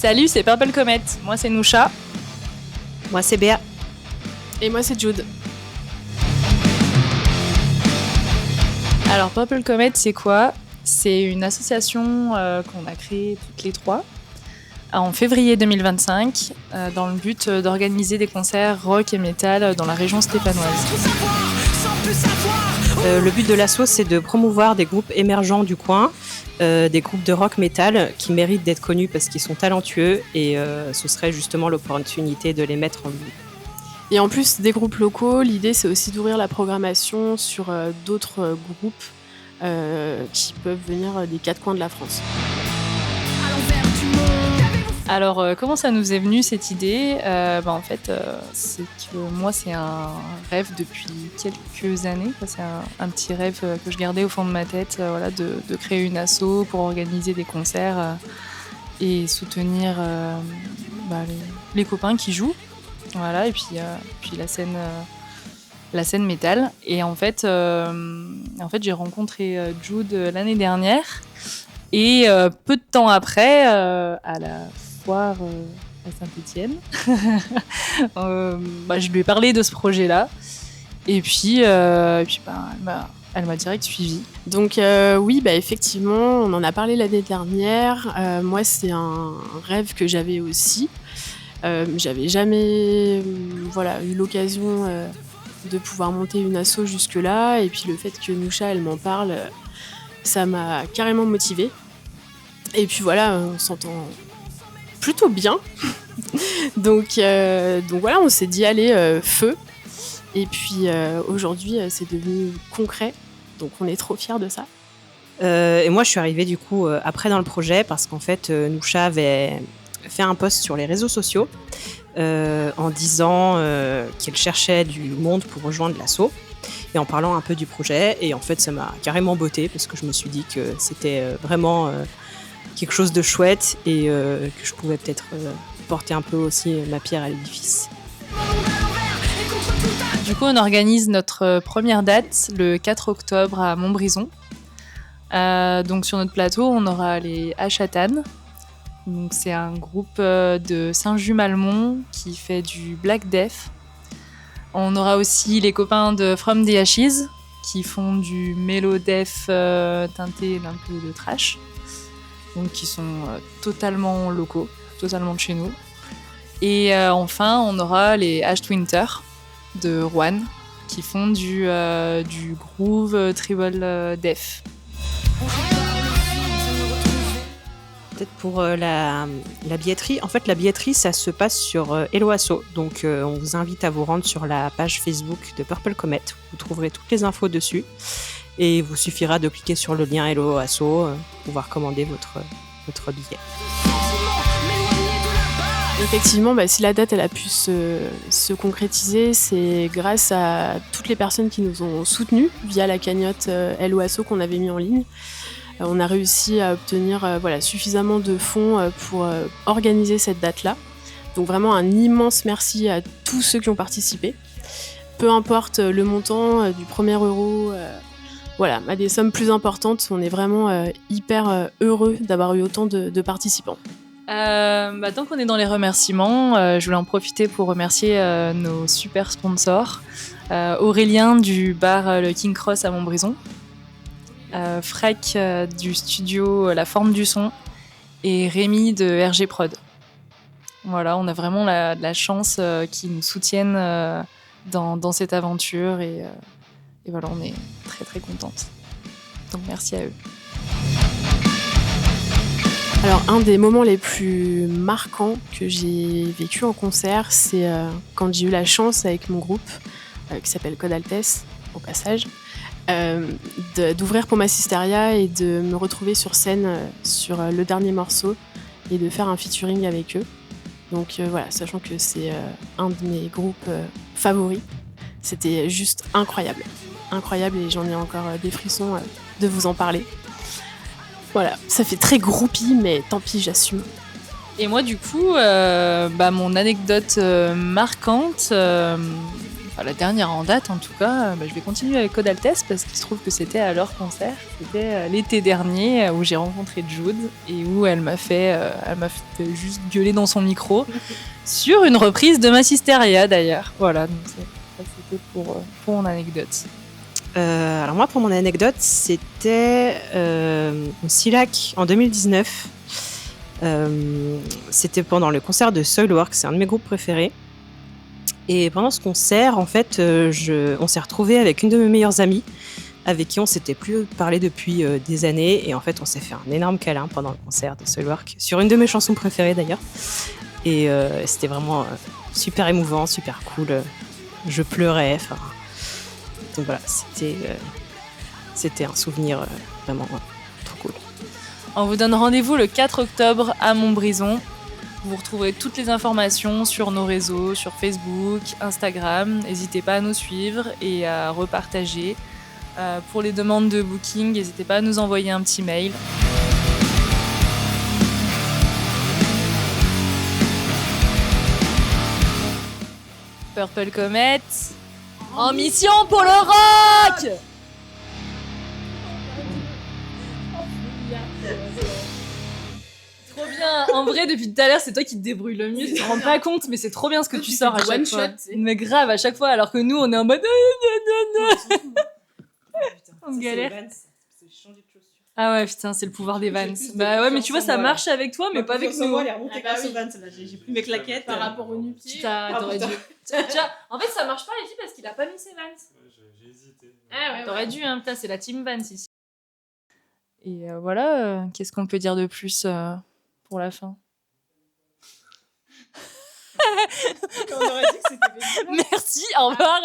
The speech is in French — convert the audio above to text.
Salut, c'est Purple Comet. Moi, c'est Noucha. Moi, c'est Béa. Et moi, c'est Jude. Alors, Purple Comet, c'est quoi ? C'est une association qu'on a créée toutes les trois en février 2025 dans le but d'organiser des concerts rock et metal dans la région stéphanoise. Le but de l'asso, c'est de promouvoir des groupes émergents du coin, des groupes de rock metal qui méritent d'être connus parce qu'ils sont talentueux et ce serait justement l'opportunité de les mettre en vue. Et en plus des groupes locaux, l'idée c'est aussi d'ouvrir la programmation sur d'autres groupes qui peuvent venir des quatre coins de la France. Alors, comment ça nous est venu cette idée ? En fait, c'est que moi, c'est un rêve depuis quelques années. C'est un petit rêve que je gardais au fond de ma tête, de créer une asso pour organiser des concerts et soutenir les copains qui jouent. Voilà, et puis la scène métal. Et en fait, j'ai rencontré Jude l'année dernière. Et peu de temps après, à la foire à Saint-Étienne, je lui ai parlé de ce projet-là. Et puis, elle m'a direct suivi. Donc oui, effectivement, on en a parlé l'année dernière. Moi, c'est un rêve que j'avais aussi. J'avais jamais eu l'occasion de pouvoir monter une asso jusque-là. Et puis le fait que Noucha, elle m'en parle, ça m'a carrément motivée. Et puis voilà, on s'entend plutôt bien. donc voilà, on s'est dit allez, feu. Et puis aujourd'hui, c'est devenu concret. Donc on est trop fiers de ça. Et moi, je suis arrivée du coup après dans le projet parce qu'en fait, Noucha avait fait un post sur les réseaux sociaux en disant qu'elle cherchait du monde pour rejoindre l'asso et en parlant un peu du projet. Et en fait, ça m'a carrément bottée parce que je me suis dit que c'était vraiment quelque chose de chouette et que je pouvais peut-être porter un peu aussi ma pierre à l'édifice. Du coup, on organise notre première date le 4 octobre à Montbrison. Donc sur notre plateau, on aura les Hachatan. Donc c'est un groupe de Saint-Just-Malmont qui fait du Black Death. On aura aussi les copains de From the Ashes qui font du Mellow Death teinté d'un peu de trash. Donc qui sont totalement locaux, totalement de chez nous. Et enfin, on aura les Ashwinter de Rouen qui font du groove tribal death. Peut-être pour la billetterie. En fait, la billetterie, ça se passe sur Hello Asso. Donc, on vous invite à vous rendre sur la page Facebook de Purple Comet. Vous trouverez toutes les infos dessus. Et il vous suffira de cliquer sur le lien Hello Asso pour pouvoir commander votre billet. Effectivement, si la date elle a pu se concrétiser, c'est grâce à toutes les personnes qui nous ont soutenus via la cagnotte Hello Asso qu'on avait mis en ligne. On a réussi à obtenir suffisamment de fonds pour organiser cette date-là. Donc vraiment un immense merci à tous ceux qui ont participé. Peu importe le montant du premier euro, à des sommes plus importantes, on est vraiment hyper heureux d'avoir eu autant de participants. Tant qu'on est dans les remerciements, je voulais en profiter pour remercier nos super sponsors. Aurélien du bar Le King Cross à Montbrison, Frec du studio La Forme du Son et Rémi de RG Prod. Voilà, on a vraiment de la chance qu'ils nous soutiennent dans cette aventure et voilà, on est très très contentes. Donc merci à eux. Alors un des moments les plus marquants que j'ai vécu en concert, c'est quand j'ai eu la chance avec mon groupe qui s'appelle Code Altesse, au passage, d'ouvrir pour Massisteria et de me retrouver sur scène sur le dernier morceau et de faire un featuring avec eux. Donc sachant que c'est un de mes groupes favoris, c'était juste incroyable et j'en ai encore des frissons de vous en parler. Voilà, ça fait très groupie, mais tant pis, j'assume. Et moi, du coup, mon anecdote marquante, enfin la dernière en date en tout cas, je vais continuer avec Codaltes parce qu'il se trouve que c'était à leur concert. C'était l'été dernier où j'ai rencontré Jude et où elle m'a fait juste gueuler dans son micro sur une reprise de Massisteria d'ailleurs. Voilà, donc ça c'était pour mon anecdote. Alors moi, pour mon anecdote, c'était au Silac en 2019. C'était pendant le concert de Soilwork, c'est un de mes groupes préférés. Et pendant ce concert, en fait, on s'est retrouvés avec une de mes meilleures amies, avec qui on s'était plus parlé depuis des années. Et en fait, on s'est fait un énorme câlin pendant le concert de Soilwork, sur une de mes chansons préférées d'ailleurs. Et c'était vraiment super émouvant, super cool. Je pleurais. Donc voilà, c'était un souvenir vraiment trop cool. On vous donne rendez-vous le 4 octobre à Montbrison. Vous retrouverez toutes les informations sur nos réseaux, sur Facebook, Instagram. N'hésitez pas à nous suivre et à repartager. Pour les demandes de booking, n'hésitez pas à nous envoyer un petit mail. Purple Comet, en mission pour le rock! Trop bien! En vrai, depuis tout à l'heure, c'est toi qui te débrouilles le mieux. Tu te rends pas compte, mais c'est trop bien ce que tu sors à chaque fois. Mais grave, à chaque fois, alors que nous, on est en mode. On galère. Ah ouais, putain, c'est le pouvoir des Vans. Bah ouais, mais tu vois, ça marche avec toi, mais pas avec nous. Moi, elle est remontée grâce aux Vans, là. J'ai plus mes claquettes. Par rapport au nu-pied. T'aurais dû. Tiens, en fait, ça marche pas, les filles, parce qu'il a pas mis ses Vans. J'ai hésité. Ah ouais, T'aurais dû, hein, putain, c'est la team Vans ici. Et voilà, qu'est-ce qu'on peut dire de plus pour la fin? On aurait dit que c'était Merci, au revoir.